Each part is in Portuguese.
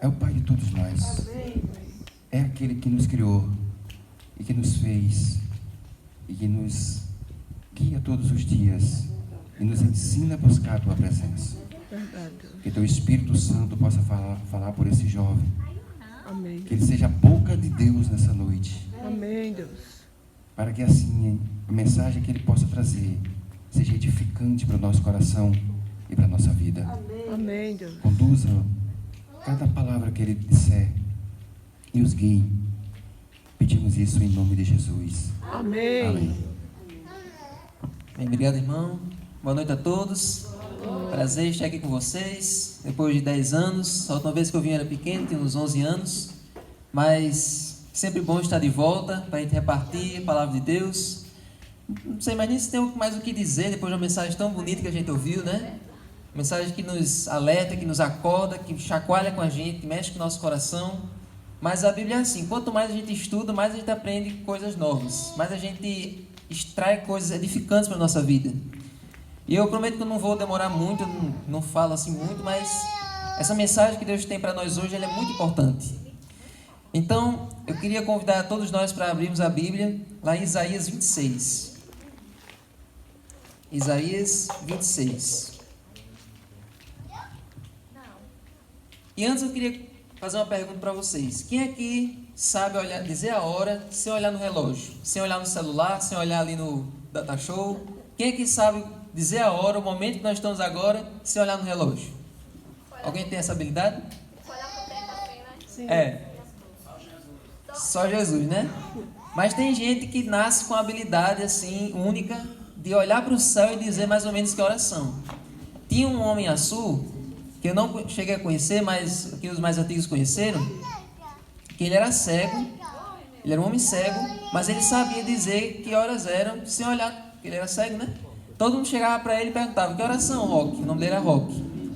É o Pai de todos nós. É aquele que nos criou e que nos fez e que nos guia todos os dias e nos ensina a buscar a Tua presença. Que Teu Espírito Santo possa falar por esse jovem. Amém. Que ele seja a boca de Deus nessa noite. Amém, Deus. Para que assim a mensagem que ele possa trazer seja edificante para o nosso coração e para a nossa vida. Amém, Deus. Conduza cada palavra que ele disser e os guie. Pedimos isso em nome de Jesus. Amém. Amém. Bem, obrigado, irmão. Boa noite a todos. Prazer estar aqui com vocês. Depois de 10 anos. A última vez que eu vim era pequeno, tinha uns 11 anos. Mas sempre bom estar de volta para a gente repartir a palavra de Deus. Não sei mais nem se tem mais o que dizer depois de uma mensagem tão bonita que a gente ouviu, né? Mensagem que nos alerta, que nos acorda, que chacoalha com a gente, que mexe com o nosso coração. Mas a Bíblia é assim, quanto mais a gente estuda, mais a gente aprende coisas novas. Mais a gente extrai coisas edificantes para a nossa vida. E eu prometo que eu não vou demorar muito, eu não falo assim muito, mas essa mensagem que Deus tem para nós hoje, ela é muito importante. Então, eu queria convidar todos nós para abrirmos a Bíblia lá em Isaías 26. Isaías 26. E antes eu queria fazer uma pergunta para vocês. Quem aqui sabe olhar, dizer a hora sem olhar no relógio? Sem olhar no celular, sem olhar ali no data show? Quem aqui sabe dizer a hora, o momento que nós estamos agora, sem olhar no relógio? Alguém tem essa habilidade? É. Só Jesus, né? Mas tem gente que nasce com a habilidade assim, única, de olhar para o céu e dizer mais ou menos que horas são. Tinha um homem açu, que eu não cheguei a conhecer, mas que os mais antigos conheceram, que ele era cego, ele era um homem cego, mas ele sabia dizer que horas eram, sem olhar, porque ele era cego, né? Todo mundo chegava para ele e perguntava, que horas são, Roque? O nome dele era Roque.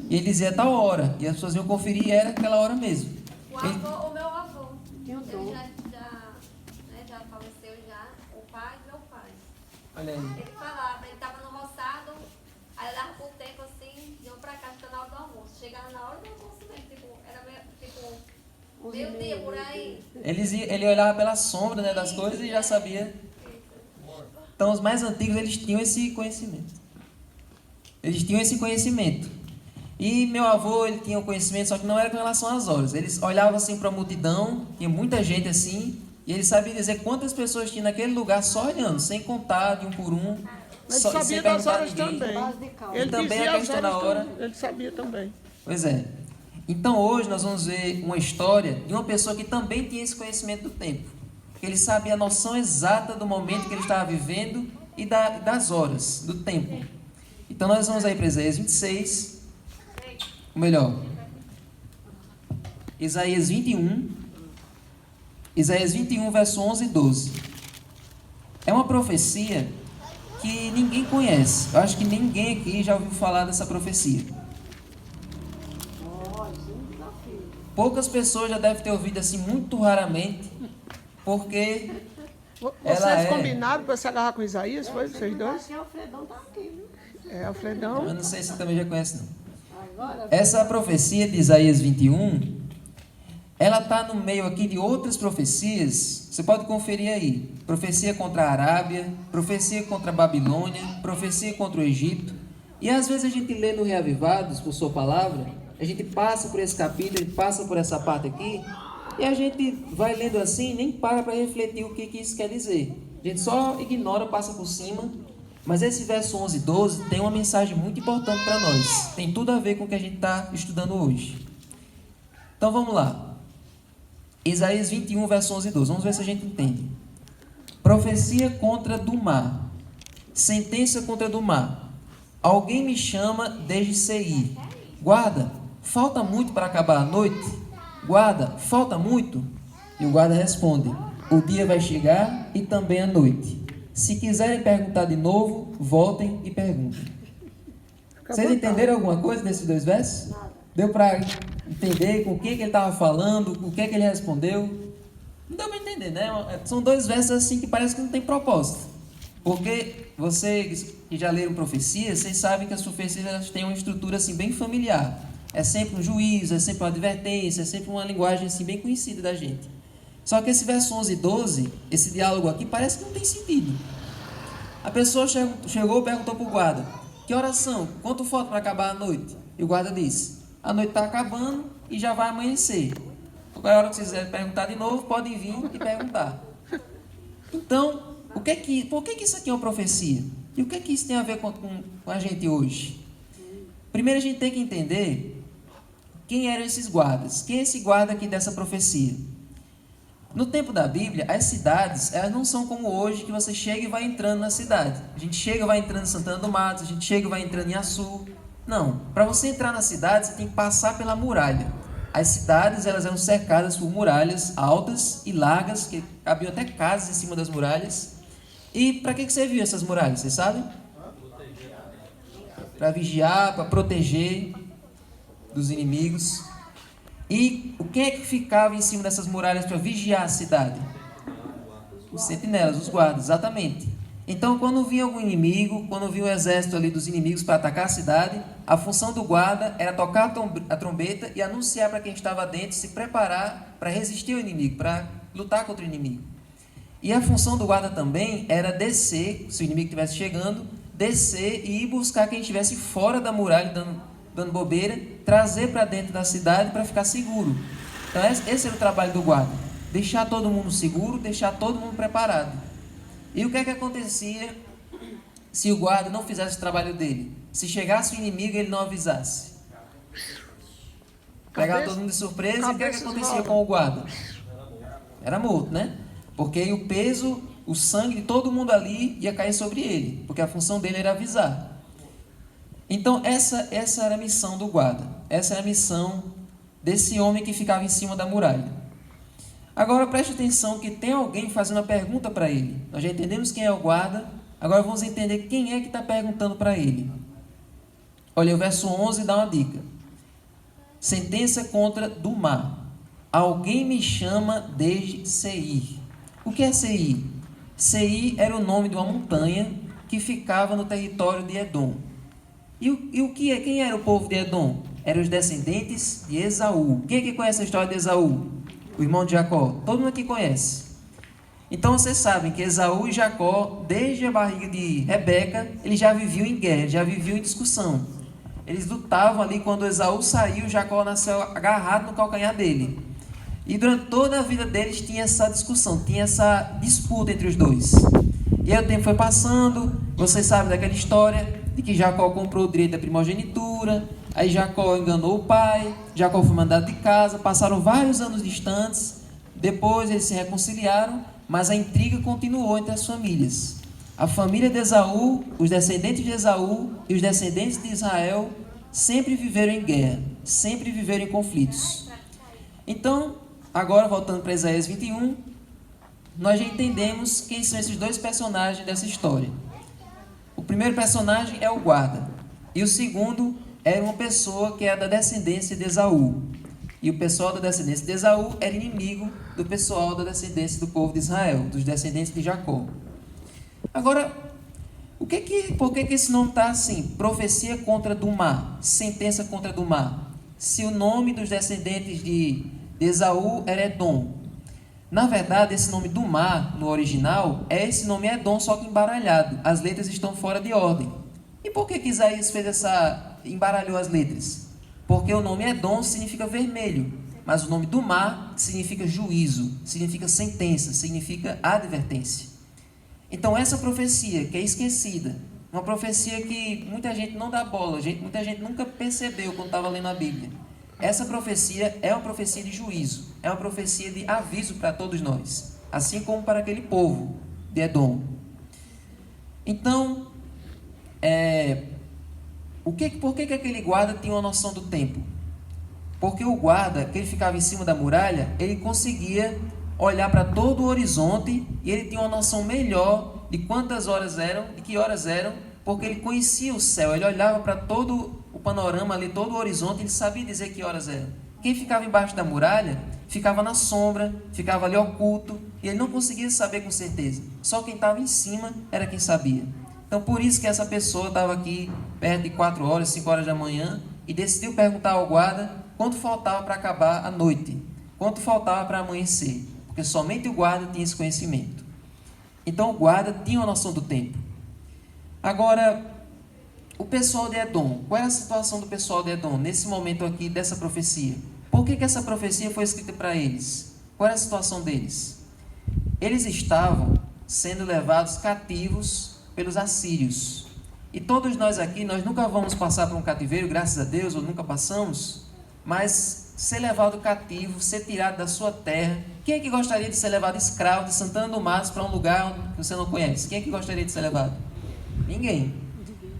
E ele dizia tal hora, e as pessoas iam conferir e era aquela hora mesmo. O meu avô, ele já faleceu já, o pai do meu pai. Olha aí. Ele falava, ele estava no roçado, aí ele dava por tempo assim, iam pra casa, na hora do almoço. Chegava na hora do almoço mesmo, era meio-dia por aí. Ele olhava pela sombra, né, das coisas e já sabia. Então, os mais antigos, eles tinham esse conhecimento. E meu avô, ele tinha o conhecimento, só que não era com relação às horas. Eles olhavam assim para a multidão, tinha muita gente assim, e ele sabia dizer quantas pessoas tinha naquele lugar só olhando, sem contar de um por um. Ele Só, sabia sem das perguntar a horas ninguém. também. E Ele também dizia a as questão da horas hora. também. Ele sabia também. Pois é. Então hoje nós vamos ver uma história de uma pessoa que também tinha esse conhecimento do tempo. Que ele sabia a noção exata do momento que ele estava vivendo e das horas, do tempo. Então nós vamos aí para Isaías 26, ou melhor, Isaías 21, verso 11 e 12. É uma profecia que ninguém conhece. Eu acho que ninguém aqui já ouviu falar dessa profecia. Poucas pessoas já devem ter ouvido assim, muito raramente, porque Vocês combinaram para se agarrar com Isaías, foi? Vocês dois? O Alfredão tá aqui, viu? É, Alfredão. eu não sei se você também já conhece, não. Agora, Essa profecia de Isaías 21, ela está no meio aqui de outras profecias. Você pode conferir aí. Profecia contra a Arábia, profecia contra a Babilônia, profecia contra o Egito. E às vezes a gente lê no Reavivados, por sua palavra, a gente passa por esse capítulo, a gente passa por essa parte aqui, e a gente vai lendo assim e nem para refletir o que isso quer dizer. A gente só ignora, passa por cima. Mas esse verso 11 e 12 tem uma mensagem muito importante para nós. Tem tudo a ver com o que a gente está estudando hoje. Então vamos lá. Isaías 21, verso 11 e 12. Vamos ver se a gente entende. Profecia contra Dumá. Sentença contra Dumá. Alguém me chama desde Seir. Guarda, falta muito para acabar a noite? Guarda, falta muito? E o guarda responde: o dia vai chegar e também a noite. Se quiserem perguntar de novo, voltem e perguntem. Vocês entenderam alguma coisa desses dois versos? Deu para entender com o que ele estava falando, o que ele respondeu? Não deu para entender, né? São dois versos assim que parece que não tem propósito. Porque vocês que já leram profecias, vocês sabem que as profecias elas têm uma estrutura assim bem familiar. É sempre um juízo, é sempre uma advertência, é sempre uma linguagem assim, bem conhecida da gente. Só que esse verso 11 e 12, esse diálogo aqui, parece que não tem sentido. A pessoa chegou e perguntou para o guarda: que oração? Quanto falta para acabar a noite? E o guarda disse: a noite está acabando e já vai amanhecer. Qualquer hora que vocês quiserem perguntar de novo, podem vir e perguntar. Então, por que isso aqui é uma profecia? E o que isso tem a ver com a gente hoje? Primeiro a gente tem que entender quem eram esses guardas. Quem é esse guarda aqui dessa profecia? No tempo da Bíblia, as cidades, elas não são como hoje, que você chega e vai entrando na cidade. A gente chega e vai entrando em Santana do Mato, a gente chega e vai entrando em Açu. Não, para você entrar na cidade, você tem que passar pela muralha. As cidades, elas eram cercadas por muralhas altas e largas, que cabiam até casas em cima das muralhas. E para que serviam essas muralhas, vocês sabem? Para vigiar, para proteger dos inimigos. E o que é que ficava em cima dessas muralhas para vigiar a cidade? Os sentinelas, os guardas, exatamente. Então, quando vinha algum inimigo, quando vinha o exército ali dos inimigos para atacar a cidade, a função do guarda era tocar a trombeta e anunciar para quem estava dentro, se preparar para resistir ao inimigo, para lutar contra o inimigo. E a função do guarda também era descer, se o inimigo estivesse chegando, descer e ir buscar quem estivesse fora da muralha, dando bobeira, trazer para dentro da cidade para ficar seguro. Então esse era o trabalho do guarda: deixar todo mundo seguro, deixar todo mundo preparado. E o que é que acontecia se o guarda não fizesse o trabalho dele? Se chegasse o inimigo e ele não avisasse? Pegava todo mundo de surpresa, e o que é que acontecia com o guarda? Era morto, né? Porque aí o peso, o sangue de todo mundo ali ia cair sobre ele, porque a função dele era avisar. Então essa era a missão do guarda, essa era a missão desse homem que ficava em cima da muralha. Agora preste atenção que tem alguém fazendo uma pergunta para ele. Nós já entendemos quem é o guarda, agora vamos entender quem é que está perguntando para ele. Olha, o verso 11 dá uma dica. Sentença contra Dumá. Alguém me chama desde Seir. O que é Seir? Seir era o nome de uma montanha que ficava no território de Edom. E o que é? Quem era o povo de Edom? Eram os descendentes de Esaú. Quem é que conhece a história de Esaú? O irmão de Jacó. Todo mundo aqui conhece. Então vocês sabem que Esaú e Jacó, desde a barriga de Rebeca, eles já viviam em guerra, já viviam em discussão. Eles lutavam ali. Quando Esaú saiu, Jacó nasceu agarrado no calcanhar dele. E durante toda a vida deles tinha essa discussão, tinha essa disputa entre os dois. E aí o tempo foi passando, vocês sabem daquela história de que Jacó comprou o direito da primogenitura, aí Jacó enganou o pai, Jacó foi mandado de casa, passaram vários anos distantes, depois eles se reconciliaram, mas a intriga continuou entre as famílias. A família de Esaú, os descendentes de Esaú e os descendentes de Israel sempre viveram em guerra, sempre viveram em conflitos. Então, agora voltando para Isaías 21, nós já entendemos quem são esses dois personagens dessa história. O primeiro personagem é o guarda, e o segundo era uma pessoa que era da descendência de Esaú. E o pessoal da descendência de Esaú era inimigo do pessoal da descendência do povo de Israel, dos descendentes de Jacó. Agora, por que esse nome está assim? Profecia contra Dumá, sentença contra Dumá. Se o nome dos descendentes de Esaú era Edom. Na verdade, esse nome Dumá, no original, é esse nome Edom, só que embaralhado. As letras estão fora de ordem. E por que Isaías embaralhou as letras? Porque o nome Edom significa vermelho, mas o nome Dumá significa juízo, significa sentença, significa advertência. Então essa profecia, que é esquecida, uma profecia que muita gente não dá bola, muita gente nunca percebeu quando estava lendo a Bíblia. Essa profecia é uma profecia de juízo, é uma profecia de aviso para todos nós, assim como para aquele povo de Edom. Então, por que aquele guarda tinha uma noção do tempo? Porque o guarda, que ele ficava em cima da muralha, ele conseguia olhar para todo o horizonte e ele tinha uma noção melhor de quantas horas eram, de que horas eram, porque ele conhecia o céu, ele olhava para todo o panorama ali, todo o horizonte, ele sabia dizer que horas eram. Quem ficava embaixo da muralha ficava na sombra, ficava ali oculto, e ele não conseguia saber com certeza. Só quem estava em cima era quem sabia. Então por isso que essa pessoa estava aqui perto de 4 horas, 5 horas da manhã, e decidiu perguntar ao guarda quanto faltava para acabar a noite, quanto faltava para amanhecer, porque somente o guarda tinha esse conhecimento. Então o guarda tinha uma noção do tempo. Agora, o pessoal de Edom, qual é a situação do pessoal de Edom nesse momento aqui dessa profecia? Por que essa profecia foi escrita para eles? Qual é a situação deles? Eles estavam sendo levados cativos pelos assírios. E todos nós aqui, nós nunca vamos passar por um cativeiro, graças a Deus, ou nunca passamos, mas ser levado cativo, ser tirado da sua terra. Quem é que gostaria de ser levado escravo de Santana do Mato para um lugar que você não conhece? Quem é que gostaria de ser levado? Ninguém.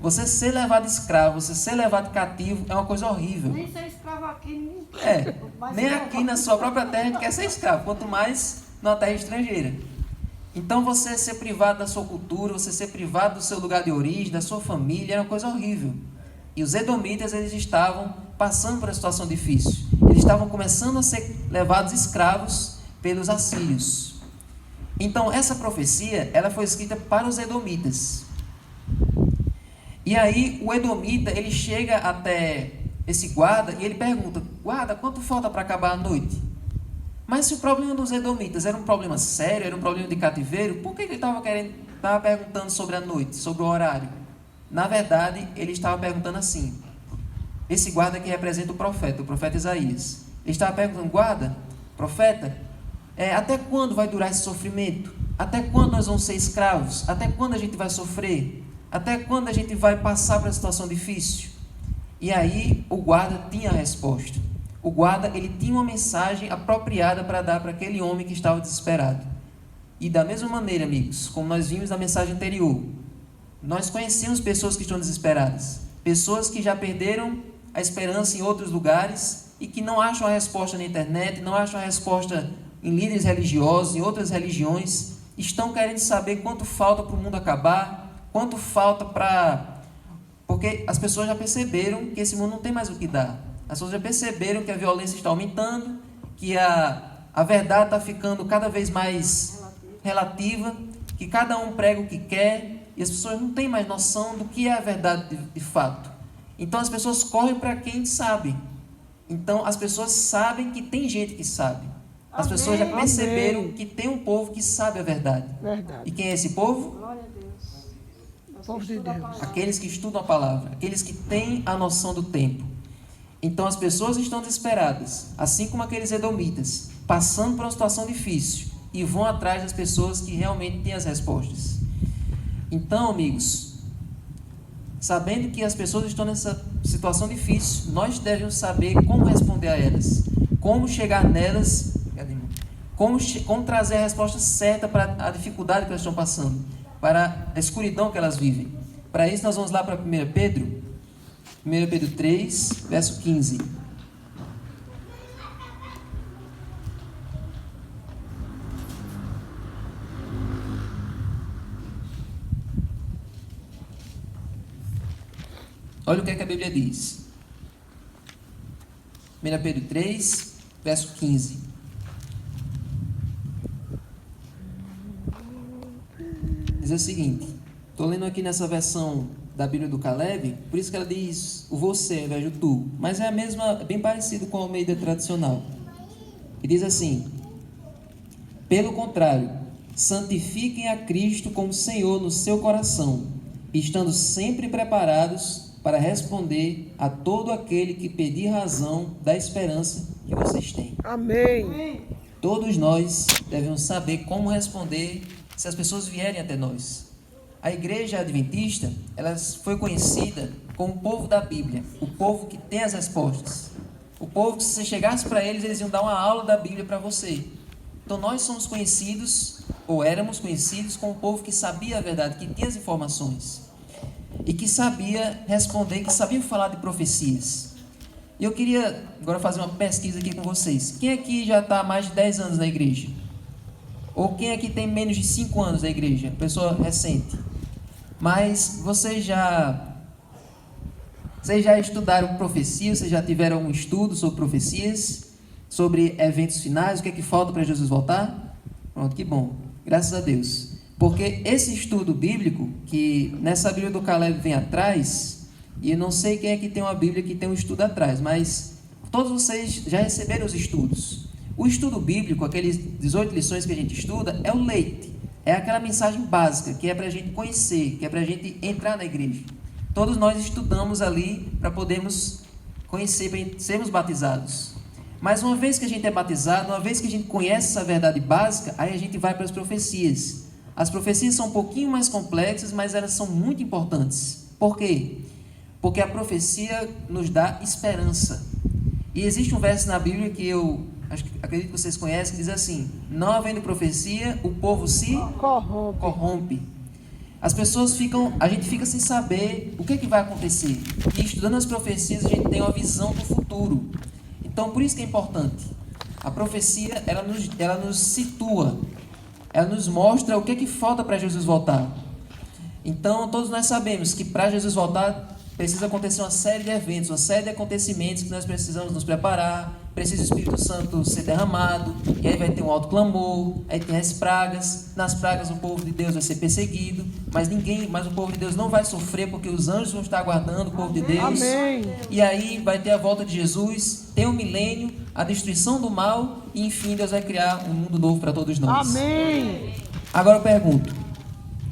Você ser levado escravo, você ser levado cativo é uma coisa horrível. Nem ser escravo aqui, ninguém. Nem aqui na sua própria terra a gente quer ser escravo, quanto mais numa terra estrangeira. Então você ser privado da sua cultura, você ser privado do seu lugar de origem, da sua família, era uma coisa horrível. E os edomitas, eles estavam passando por uma situação difícil. Eles estavam começando a ser levados escravos pelos assírios. Então essa profecia, ela foi escrita para os edomitas. E aí o edomita, ele chega até esse guarda e ele pergunta: guarda, quanto falta para acabar a noite? Mas se o problema dos edomitas era um problema sério, era um problema de cativeiro, por que ele estava perguntando sobre a noite, sobre o horário? Na verdade, ele estava perguntando assim. Esse guarda que representa o profeta Isaías. Ele estava perguntando: guarda, profeta, até quando vai durar esse sofrimento? Até quando nós vamos ser escravos? Até quando a gente vai sofrer? Até quando a gente vai passar por uma situação difícil? E aí o guarda tinha a resposta. O guarda, ele tinha uma mensagem apropriada para dar para aquele homem que estava desesperado. E da mesma maneira, amigos, como nós vimos na mensagem anterior, nós conhecemos pessoas que estão desesperadas, pessoas que já perderam a esperança em outros lugares e que não acham a resposta na internet, não acham a resposta em líderes religiosos, em outras religiões, estão querendo saber quanto falta para o mundo acabar, quanto falta para... Porque as pessoas já perceberam que esse mundo não tem mais o que dar. As pessoas já perceberam que a violência está aumentando, que a verdade está ficando cada vez mais relativa, que cada um prega o que quer, e as pessoas não têm mais noção do que é a verdade de fato. Então as pessoas correm para quem sabe. Então as pessoas sabem que tem gente que sabe. As pessoas já perceberam que tem um povo que sabe a verdade. E quem é esse povo? Glória a Deus. O povo de Deus. Aqueles que estudam a palavra, aqueles que têm a noção do tempo. Então as pessoas estão desesperadas, assim como aqueles edomitas, passando por uma situação difícil e vão atrás das pessoas que realmente têm as respostas. Então, amigos, sabendo que as pessoas estão nessa situação difícil, nós devemos saber como responder a elas, como chegar nelas, como trazer a resposta certa para a dificuldade que elas estão passando, para a escuridão que elas vivem. Para isso nós vamos lá para 1 Pedro 3, verso 15. Olha o que a Bíblia diz. 1 Pedro 3, verso 15. Diz o seguinte, estou lendo aqui nessa versão da Bíblia do Caleb, por isso que ela diz o você ao invés do tu, mas é a mesma, bem parecido com a Almeida tradicional. E diz assim: pelo contrário, santifiquem a Cristo como Senhor no seu coração, estando sempre preparados para responder a todo aquele que pedir razão da esperança que vocês têm. Amém. Todos nós devemos saber como responder se as pessoas vierem até nós. A igreja adventista, ela foi conhecida como o povo da Bíblia, o povo que tem as respostas. O povo que, se você chegasse para eles, eles iam dar uma aula da Bíblia para você. Então nós somos conhecidos, ou éramos conhecidos, como o povo que sabia a verdade, que tinha as informações. E que sabia responder, que sabia falar de profecias. E eu queria agora fazer uma pesquisa aqui com vocês. Quem aqui já está há mais de 10 anos na igreja? Ou quem aqui tem menos de 5 anos na igreja? Pessoa recente. Mas vocês já estudaram profecias? Vocês já tiveram um estudo sobre profecias? Sobre eventos finais? O que é que falta para Jesus voltar? Pronto, que bom. Graças a Deus. Porque esse estudo bíblico, que nessa Bíblia do Caleb vem atrás, E eu não sei quem é que tem uma Bíblia que tem um estudo atrás, mas todos vocês já receberam os estudos. O estudo bíblico, aqueles 18 lições que a gente estuda, é o leite. É aquela mensagem básica, que é para a gente conhecer, que é para a gente entrar na igreja. Todos nós estudamos ali para podermos conhecer, para sermos batizados. Mas uma vez que a gente é batizado, uma vez que a gente conhece essa verdade básica, aí a gente vai para as profecias. As profecias são um pouquinho mais complexas, mas elas são muito importantes. Por quê? Porque a profecia nos dá esperança. E existe um verso na Bíblia que eu acredito que vocês conhecem, que diz assim: não havendo profecia, o povo se corrompe. As pessoas a gente fica sem saber o que vai acontecer. E estudando as profecias, a gente tem uma visão do futuro. Então, por isso que é importante. A profecia, ela nos situa. Ela nos mostra o que falta para Jesus voltar. Então, todos nós sabemos que para Jesus voltar, precisa acontecer uma série de eventos, uma série de acontecimentos que nós precisamos nos preparar. Precisa o Espírito Santo ser derramado, e aí vai ter um alto clamor, aí tem as pragas. Nas pragas o povo de Deus vai ser perseguido, mas o povo de Deus não vai sofrer, porque os anjos vão estar aguardando o povo de Deus. Amém. E aí vai ter a volta de Jesus, tem o milênio, a destruição do mal, e enfim Deus vai criar um mundo novo para todos nós. Amém. Agora eu pergunto,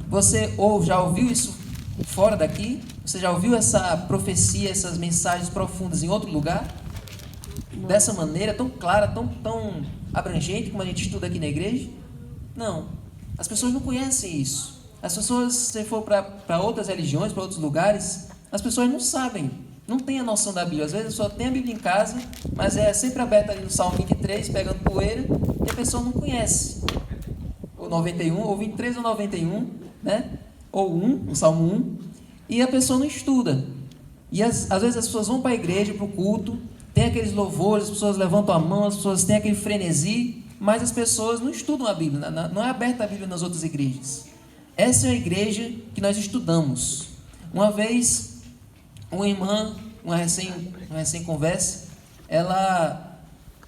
você já ouviu isso fora daqui? Você já ouviu essa profecia, essas mensagens profundas em outro lugar? Dessa maneira, tão clara, tão abrangente como a gente estuda aqui na igreja? Não. As pessoas não conhecem isso. As pessoas, se você for para outras religiões, para outros lugares, as pessoas não sabem, não têm a noção da Bíblia. Às vezes só tem a Bíblia em casa, mas é sempre aberta ali no Salmo 23, pegando poeira, e a pessoa não conhece. Ou 91, ou 23 ou 91, né? Ou 1, o Salmo 1, e a pessoa não estuda. E às vezes as pessoas vão para a igreja, para o culto, tem aqueles louvores, as pessoas levantam a mão, as pessoas têm aquele frenesi, mas as pessoas não estudam a Bíblia, não é aberta a Bíblia nas outras igrejas. Essa é a igreja que nós estudamos. Uma vez, uma irmã, uma recém-conversa, ela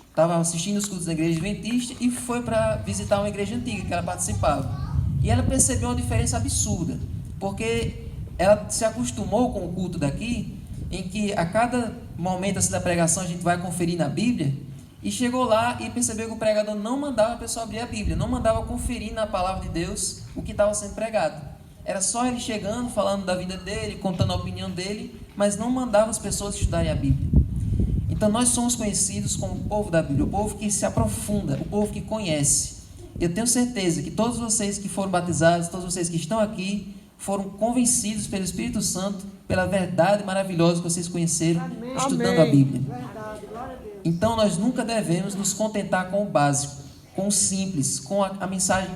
estava assistindo os cultos da igreja adventista e foi para visitar uma igreja antiga que ela participava. E ela percebeu uma diferença absurda, porque ela se acostumou com o culto daqui, em que a cada momento assim, da pregação a gente vai conferir na Bíblia, e chegou lá e percebeu que o pregador não mandava a pessoa abrir a Bíblia, não mandava conferir na palavra de Deus o que estava sendo pregado. Era só ele chegando, falando da vida dele, contando a opinião dele, mas não mandava as pessoas estudarem a Bíblia. Então nós somos conhecidos como o povo da Bíblia, o povo que se aprofunda, o povo que conhece. Eu tenho certeza que todos vocês que foram batizados, todos vocês que estão aqui, foram convencidos pelo Espírito Santo, pela verdade maravilhosa que vocês conheceram, Amém. estudando a Bíblia. Verdade, glória a Deus. Então nós nunca devemos nos contentar com o básico, com o simples, com a mensagem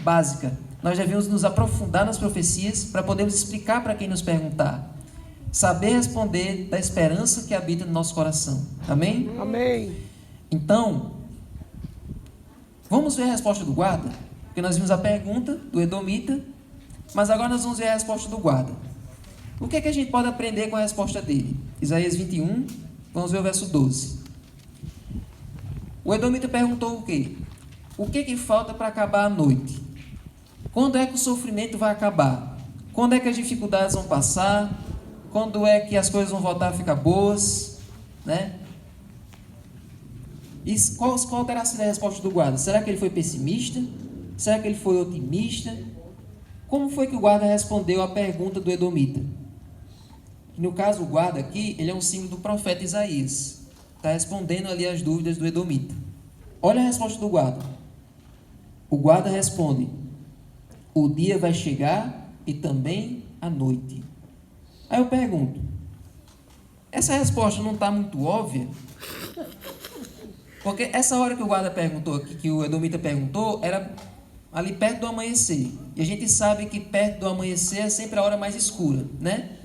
básica. Nós devemos nos aprofundar nas profecias para podermos explicar para quem nos perguntar. Saber responder da esperança que habita no nosso coração. Amém? Amém. Então, vamos ver a resposta do guarda? Porque nós vimos a pergunta do edomita, mas agora nós vamos ver a resposta do guarda. O que é que a gente pode aprender com a resposta dele? Isaías 21, vamos ver o verso 12. O edomita perguntou o quê? O que que falta para acabar a noite? Quando é que o sofrimento vai acabar? Quando é que as dificuldades vão passar? Quando é que as coisas vão voltar a ficar boas? Né? E qual terá sido a resposta do guarda? Será que ele foi pessimista? Será que ele foi otimista? Como foi que o guarda respondeu à pergunta do edomita? No caso, o guarda aqui, ele é um símbolo do profeta Isaías. Está respondendo ali as dúvidas do edomita. Olha a resposta do guarda. O guarda responde: o dia vai chegar e também a noite. Aí eu pergunto, essa resposta não está muito óbvia? Porque essa hora que o guarda perguntou aqui, que o edomita perguntou, era ali perto do amanhecer. E a gente sabe que perto do amanhecer é sempre a hora mais escura, né?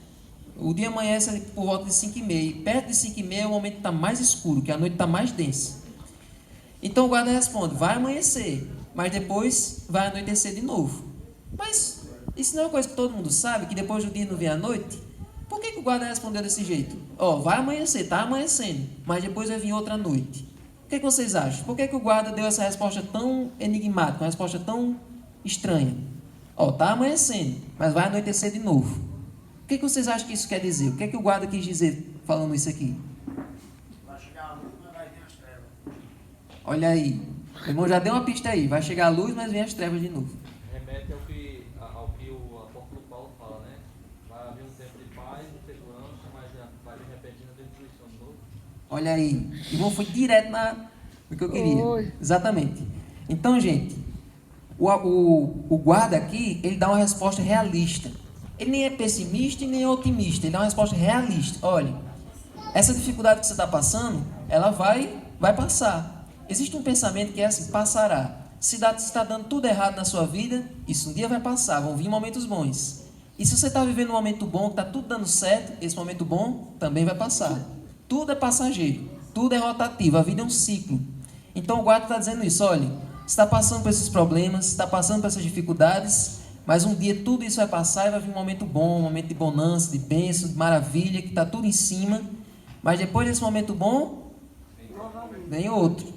O dia amanhece por volta de 5h30. E perto de 5h30 é o momento que está mais escuro, que a noite está mais densa. Então o guarda responde: vai amanhecer, mas depois vai anoitecer de novo. Mas isso não é uma coisa que todo mundo sabe, que depois do dia não vem a noite? Por que o guarda respondeu desse jeito? Vai amanhecer, está amanhecendo, mas depois vai vir outra noite. O que vocês acham? Por que o guarda deu essa resposta tão enigmática, uma resposta tão estranha? Está amanhecendo, mas vai anoitecer de novo. O que vocês acham que isso quer dizer? O que é que o guarda quis dizer falando isso aqui? Vai chegar a luz, mas vai vir as trevas. Olha aí. O irmão já deu uma pista aí. Vai chegar a luz, mas vem as trevas de novo. Remete ao que o apóstolo Paulo fala, né? Vai haver um tempo de paz e segurança, mas vai vir repentina destruição de novo. Olha aí. O irmão foi direto no que eu queria. Oi. Exatamente. Então, gente, o guarda aqui, ele dá uma resposta realista. Ele nem é pessimista e nem é otimista. Ele dá uma resposta realista. Olha, essa dificuldade que você está passando, ela vai passar. Existe um pensamento que é assim, passará. Se está dando tudo errado na sua vida, isso um dia vai passar, vão vir momentos bons. E se você está vivendo um momento bom, que está tudo dando certo, esse momento bom também vai passar. Tudo é passageiro, tudo é rotativo, a vida é um ciclo. Então o guarda está dizendo isso, olha, você está passando por esses problemas, está passando por essas dificuldades, mas um dia tudo isso vai passar e vai vir um momento bom, um momento de bonança, de bênção, de maravilha, que está tudo em cima. Mas depois desse momento bom, vem outro.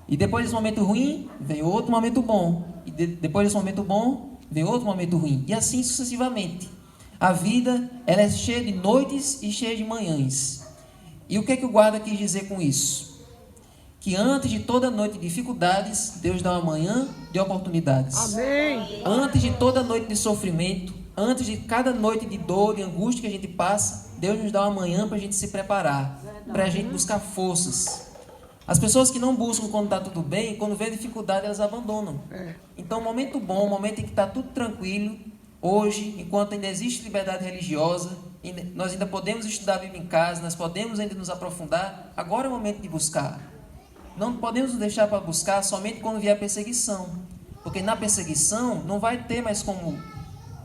E depois desse momento ruim, vem outro momento bom. E depois desse momento bom, vem outro momento ruim. E assim sucessivamente. A vida, ela é cheia de noites e cheia de manhãs. E o que é que o guarda quis dizer com isso? Que antes de toda noite de dificuldades, Deus dá uma manhã de oportunidades. Amém. Antes de toda noite de sofrimento, antes de cada noite de dor, de angústia que a gente passa, Deus nos dá uma manhã para a gente se preparar, para a gente buscar forças. As pessoas que não buscam quando está tudo bem, quando vê dificuldade, elas abandonam. Então, um momento bom, um momento em que está tudo tranquilo, hoje, enquanto ainda existe liberdade religiosa, nós ainda podemos estudar a Bíblia em casa, nós podemos ainda nos aprofundar, agora é o momento de buscar. Não podemos nos deixar para buscar somente quando vier a perseguição, porque na perseguição não vai ter mais como,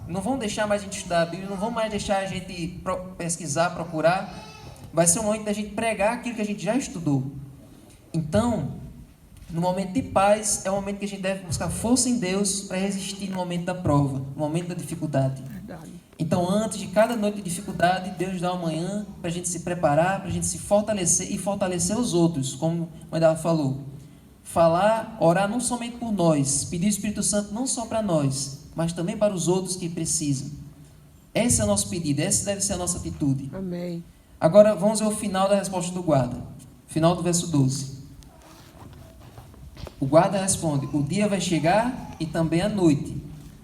não vão deixar mais a gente estudar a Bíblia, não vão mais deixar a gente pesquisar, procurar, vai ser o momento da gente pregar aquilo que a gente já estudou. Então, no momento de paz, é o momento que a gente deve buscar força em Deus para resistir no momento da prova, no momento da dificuldade. Verdade. Então, antes de cada noite de dificuldade, Deus dá uma manhã para a gente se preparar, para a gente se fortalecer e fortalecer os outros, como a Mandela falou. Falar, orar não somente por nós, pedir o Espírito Santo não só para nós, mas também para os outros que precisam. Esse é o nosso pedido, essa deve ser a nossa atitude. Amém. Agora, vamos ver o final da resposta do guarda. Final do verso 12. O guarda responde: o dia vai chegar e também a noite.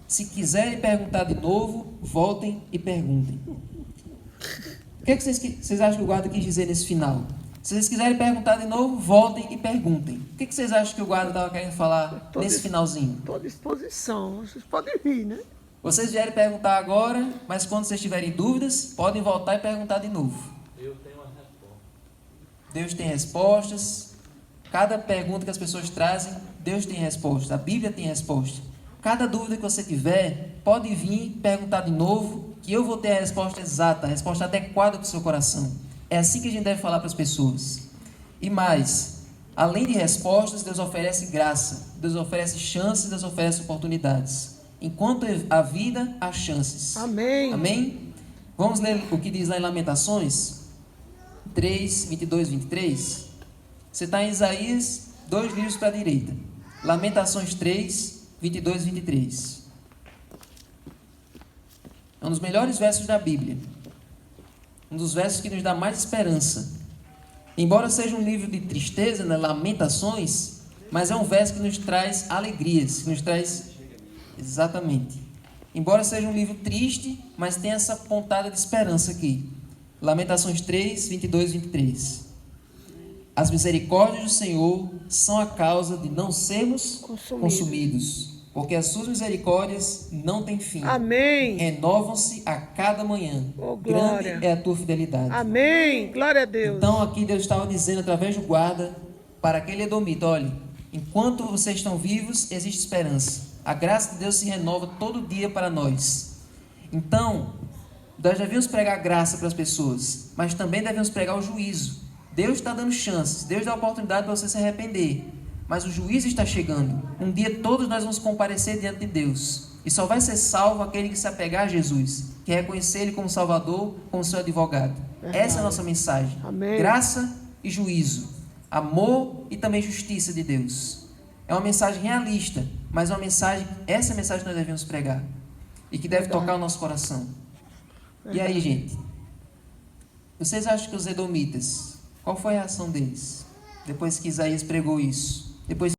Se quiserem perguntar de novo, voltem e perguntem. O que vocês acham que o guarda quis dizer nesse final? Se vocês quiserem perguntar de novo, voltem e perguntem. O que vocês acham que o guarda estava querendo falar nesse finalzinho? Estou à disposição. Vocês podem vir, né? Vocês vierem perguntar agora, mas quando vocês tiverem dúvidas, podem voltar e perguntar de novo. Eu tenho uma resposta. Deus tem respostas. Cada pergunta que as pessoas trazem, Deus tem resposta. A Bíblia tem resposta. Cada dúvida que você tiver, pode vir perguntar de novo, que eu vou ter a resposta exata, a resposta adequada para o seu coração. É assim que a gente deve falar para as pessoas. E mais, além de respostas, Deus oferece graça, Deus oferece chances, Deus oferece oportunidades. Enquanto há vida, há chances. Amém. Amém? Vamos ler o que diz lá em Lamentações 3, 22, 23. Você está em Isaías, 2 livros para a direita. Lamentações 3, 22 e 23. É um dos melhores versos da Bíblia. Um dos versos que nos dá mais esperança. Embora seja um livro de tristeza, né, lamentações, mas é um verso que nos traz alegrias, que nos traz... Exatamente. Embora seja um livro triste, mas tem essa pontada de esperança aqui. Lamentações 3, 22 e 23. As misericórdias do Senhor são a causa de não sermos consumidos, porque as suas misericórdias não têm fim. Amém. Renovam-se a cada manhã. Oh, glória. Grande é a tua fidelidade. Amém. Glória a Deus. Então aqui Deus estava dizendo através do guarda para aquele edomita: olha, enquanto vocês estão vivos, existe esperança. A graça de Deus se renova todo dia para nós. Então, nós devemos pregar graça para as pessoas, mas também devemos pregar o juízo. Deus está dando chances, Deus dá a oportunidade para você se arrepender, mas o juízo está chegando. Um dia todos nós vamos comparecer diante de Deus, e só vai ser salvo aquele que se apegar a Jesus, que reconhecer Ele como Salvador, como seu advogado. Essa é a nossa mensagem. Amém. Graça e juízo, amor e também justiça de Deus. É uma mensagem realista, mas essa é a mensagem que nós devemos pregar e que deve tocar o nosso coração. E aí, gente? Vocês acham que os edomitas, qual foi a ação deles? Depois que Isaías pregou isso? Depois